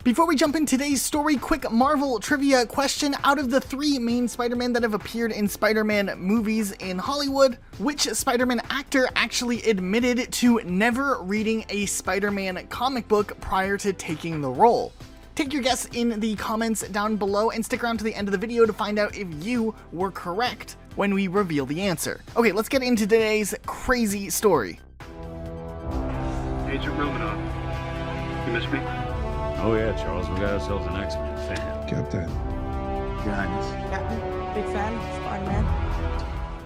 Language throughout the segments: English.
Before we jump in today's story, quick Marvel trivia question. Out of the 3 main Spider-Man that have appeared in Spider-Man movies in Hollywood, which Spider-Man actor actually admitted to never reading a Spider-Man comic book prior to taking the role? Take your guess in the comments down below and stick around to the end of the video to find out if you were correct when we reveal the answer. Okay, let's get into today's crazy story. Agent Romanoff, you miss me? Oh yeah, Charles, we got ourselves an X-Men fan. Captain. Your Highness. Captain, big fan, Spider-Man.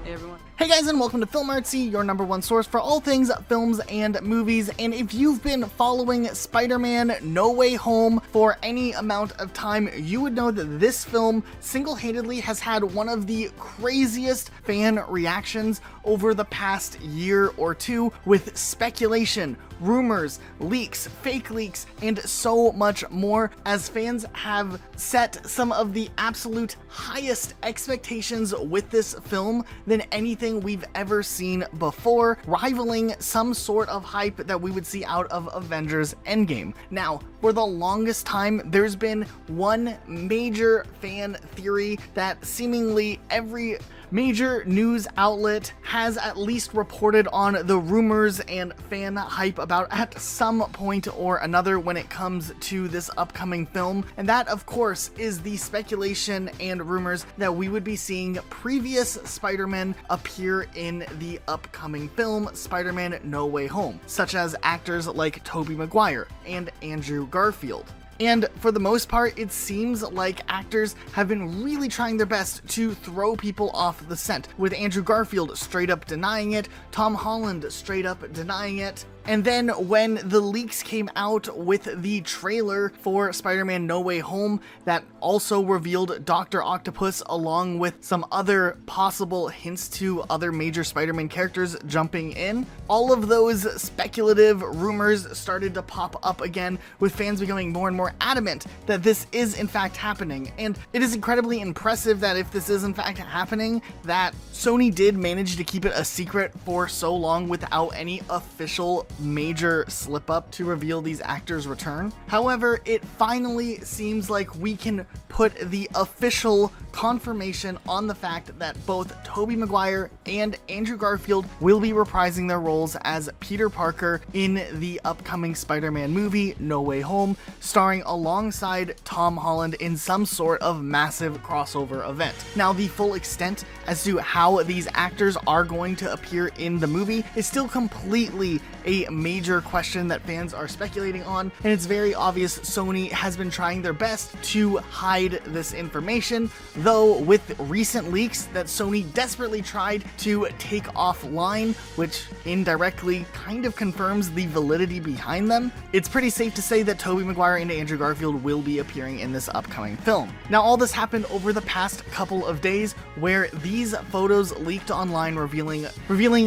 Hey everyone. Hey guys, and welcome to 𝗪𝗁𝗁𝗃𝗀𝗀, your #1 source for all things films and movies. And if you've been following Spider-Man No Way Home for any amount of time, you would know that this film single-handedly has had one of the craziest fan reactions over the past year or two, with speculation, rumors, leaks, fake leaks, and so much more, as fans have set some of the absolute highest expectations with this film than anything we've ever seen before, rivaling some sort of hype that we would see out of Avengers Endgame. Now, for the longest time, there's been one major fan theory that seemingly every major news outlet has at least reported on the rumors and fan hype about at some point or another when it comes to this upcoming film. And that, of course, is the speculation and rumors that we would be seeing previous Spider-Man appear in the upcoming film, Spider-Man No Way Home, such as actors like Tobey Maguire and Andrew Garfield. And for the most part, it seems like actors have been really trying their best to throw people off the scent, with Andrew Garfield straight up denying it, Tom Holland straight up denying it. And then when the leaks came out with the trailer for Spider-Man No Way Home that also revealed Dr. Octopus along with some other possible hints to other major Spider-Man characters jumping in, all of those speculative rumors started to pop up again, with fans becoming more and more adamant that this is in fact happening. And it is incredibly impressive that if this is in fact happening, that Sony did manage to keep it a secret for so long without any official major slip up to reveal these actors' return. However, it finally seems like we can put the official confirmation on the fact that both Tobey Maguire and Andrew Garfield will be reprising their roles as Peter Parker in the upcoming Spider-Man movie No Way Home, starring alongside Tom Holland in some sort of massive crossover event. Now, the full extent as to how these actors are going to appear in the movie is still completely a major question that fans are speculating on, and it's very obvious Sony has been trying their best to hide this information, though with recent leaks that Sony desperately tried to take offline, which indirectly kind of confirms the validity behind them, it's pretty safe to say that Tobey Maguire and Andrew Garfield will be appearing in this upcoming film. Now, all this happened over the past couple of days, where these photos leaked online revealing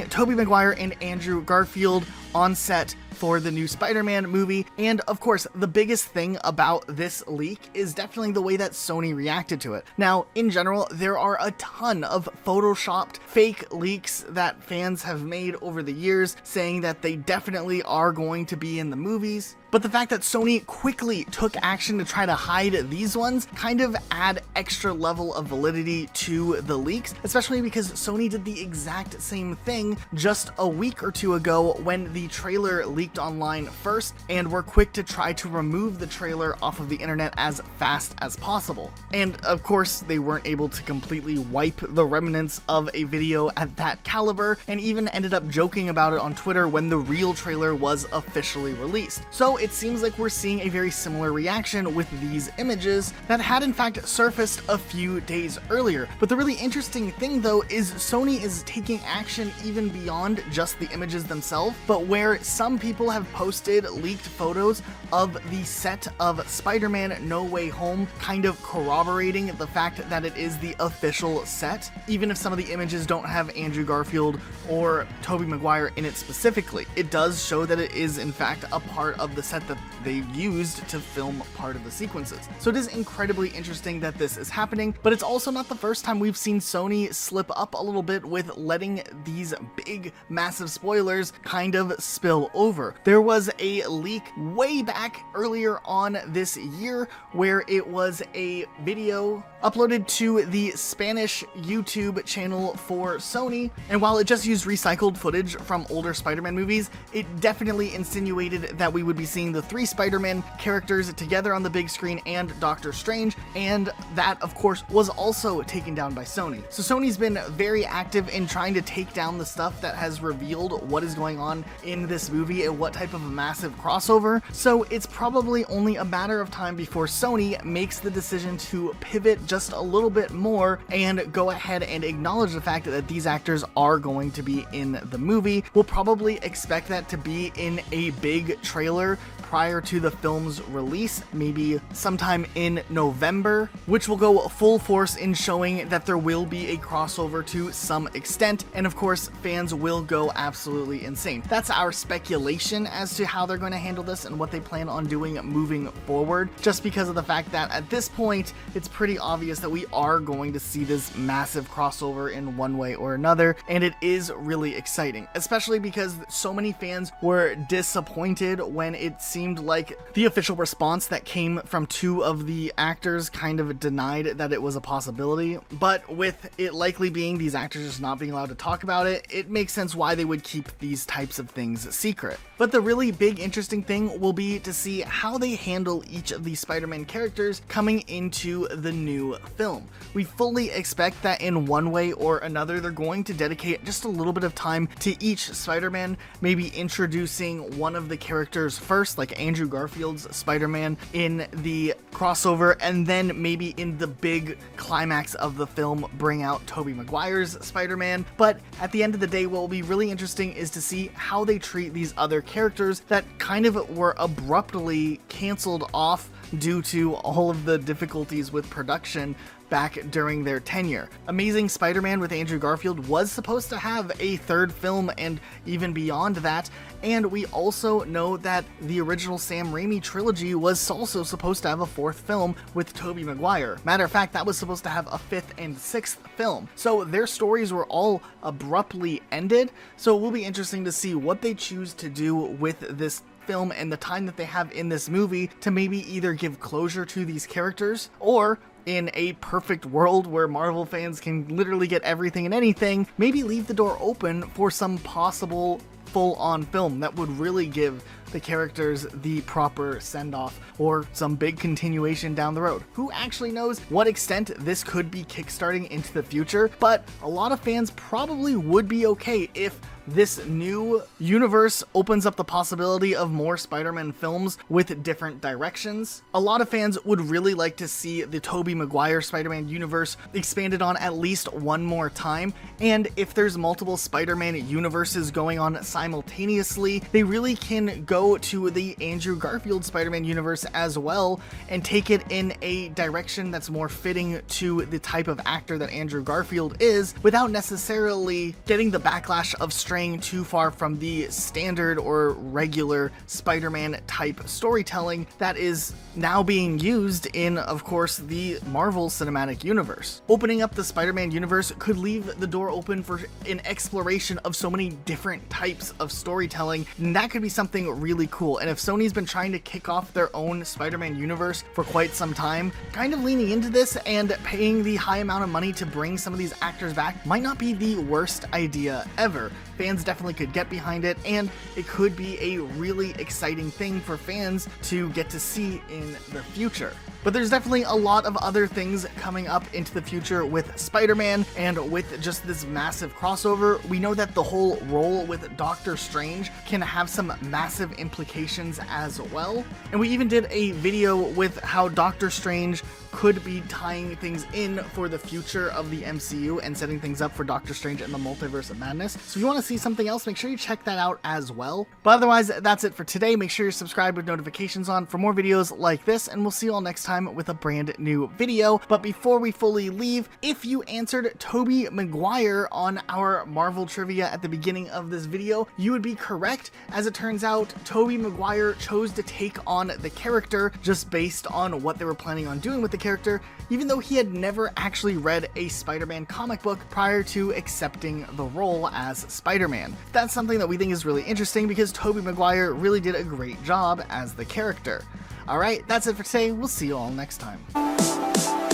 Tobey Maguire and Andrew Garfield on set for the new Spider-Man movie. And of course, the biggest thing about this leak is definitely the way that Sony reacted to it. Now, in general, there are a ton of photoshopped fake leaks that fans have made over the years saying that they definitely are going to be in the movies. But the fact that Sony quickly took action to try to hide these ones kind of add extra level of validity to the leaks, especially because Sony did the exact same thing just a week or two ago when the trailer leaked online first, and were quick to try to remove the trailer off of the internet as fast as possible. And of course, they weren't able to completely wipe the remnants of a video at that caliber, and even ended up joking about it on Twitter when the real trailer was officially released. So it seems like we're seeing a very similar reaction with these images that had in fact surfaced a few days earlier. But the really interesting thing though is Sony is taking action even beyond just the images themselves, but where some people have posted leaked photos of the set of Spider-Man No Way Home, kind of corroborating the fact that it is the official set, even if some of the images don't have Andrew Garfield or Tobey Maguire in it specifically. It does show that it is in fact a part of the set that they used to film part of the sequences. So it is incredibly interesting that this is happening, but it's also not the first time we've seen Sony slip up a little bit with letting these big, massive spoilers kind of spill over. There was a leak way back earlier on this year where it was a video uploaded to the Spanish YouTube channel for Sony, and while it just used recycled footage from older Spider-Man movies, it definitely insinuated that we would be seeing the 3 Spider-Man characters together on the big screen and Doctor Strange, and that of course was also taken down by Sony. So Sony's been very active in trying to take down the stuff that has revealed what is going on in this movie and what type of a massive crossover, so it's probably only a matter of time before Sony makes the decision to pivot just a little bit more and go ahead and acknowledge the fact that these actors are going to be in the movie. We'll probably expect that to be in a big trailer prior to the film's release, maybe sometime in November, which will go full force in showing that there will be a crossover to some extent, and of course fans will go absolutely insane. That's our speculation as to how they're going to handle this and what they plan on doing moving forward, just because of the fact that at this point it's pretty obvious that we are going to see this massive crossover in one way or another, and it is really exciting, especially because so many fans were disappointed when it seemed like the official response that came from 2 of the actors kind of denied that it was a possibility. But with it likely being these actors just not being allowed to talk about it, it makes sense why they would keep these types of things secret. But the really big interesting thing will be to see how they handle each of these Spider-Man characters coming into the new film. We fully expect that in one way or another they're going to dedicate just a little bit of time to each Spider-Man, maybe introducing one of the characters first, like Andrew Garfield's Spider-Man in the crossover, and then maybe in the big climax of the film bring out Tobey Maguire's Spider-Man. But at the end of the day, what will be really interesting is to see how they treat these other characters that kind of were abruptly canceled off due to all of the difficulties with production back during their tenure. Amazing Spider-Man with Andrew Garfield was supposed to have a 3rd film and even beyond that, and we also know that the original Sam Raimi trilogy was also supposed to have a 4th film with Tobey Maguire. Matter of fact, that was supposed to have a 5th and 6th film. So their stories were all abruptly ended, so it will be interesting to see what they choose to do with this film and the time that they have in this movie to maybe either give closure to these characters, or in a perfect world where Marvel fans can literally get everything and anything, maybe leave the door open for some possible full-on film that would really give the characters the proper send-off or some big continuation down the road. Who actually knows what extent this could be kickstarting into the future, but a lot of fans probably would be okay if this new universe opens up the possibility of more Spider-Man films with different directions. A lot of fans would really like to see the Tobey Maguire Spider-Man universe expanded on at least one more time, and if there's multiple Spider-Man universes going on simultaneously, they really can go to the Andrew Garfield Spider-Man universe as well and take it in a direction that's more fitting to the type of actor that Andrew Garfield is, without necessarily getting the backlash of straying too far from the standard or regular Spider-Man type storytelling that is now being used in, of course, the Marvel Cinematic Universe. Opening up the Spider-Man universe could leave the door open for an exploration of so many different types of storytelling, and that could be something really cool. And if Sony's been trying to kick off their own Spider-Man universe for quite some time, kind of leaning into this and paying the high amount of money to bring some of these actors back might not be the worst idea ever. Fans definitely could get behind it, and it could be a really exciting thing for fans to get to see in the future. But there's definitely a lot of other things coming up into the future with Spider-Man, and with just this massive crossover, we know that the whole role with Doctor Strange can have some massive implications as well. And we even did a video with how Doctor Strange could be tying things in for the future of the MCU and setting things up for Doctor Strange and the Multiverse of Madness. So if you want to see something else, make sure you check that out as well. But otherwise, that's it for today. Make sure you're subscribed with notifications on for more videos like this, and we'll see you all next time with a brand new video. But before we fully leave, if you answered Tobey Maguire on our Marvel trivia at the beginning of this video, you would be correct. As it turns out, Tobey Maguire chose to take on the character just based on what they were planning on doing with the character, even though he had never actually read a Spider-Man comic book prior to accepting the role as Spider-Man. That's something that we think is really interesting because Tobey Maguire really did a great job as the character. Alright, that's it for today. We'll see you all next time.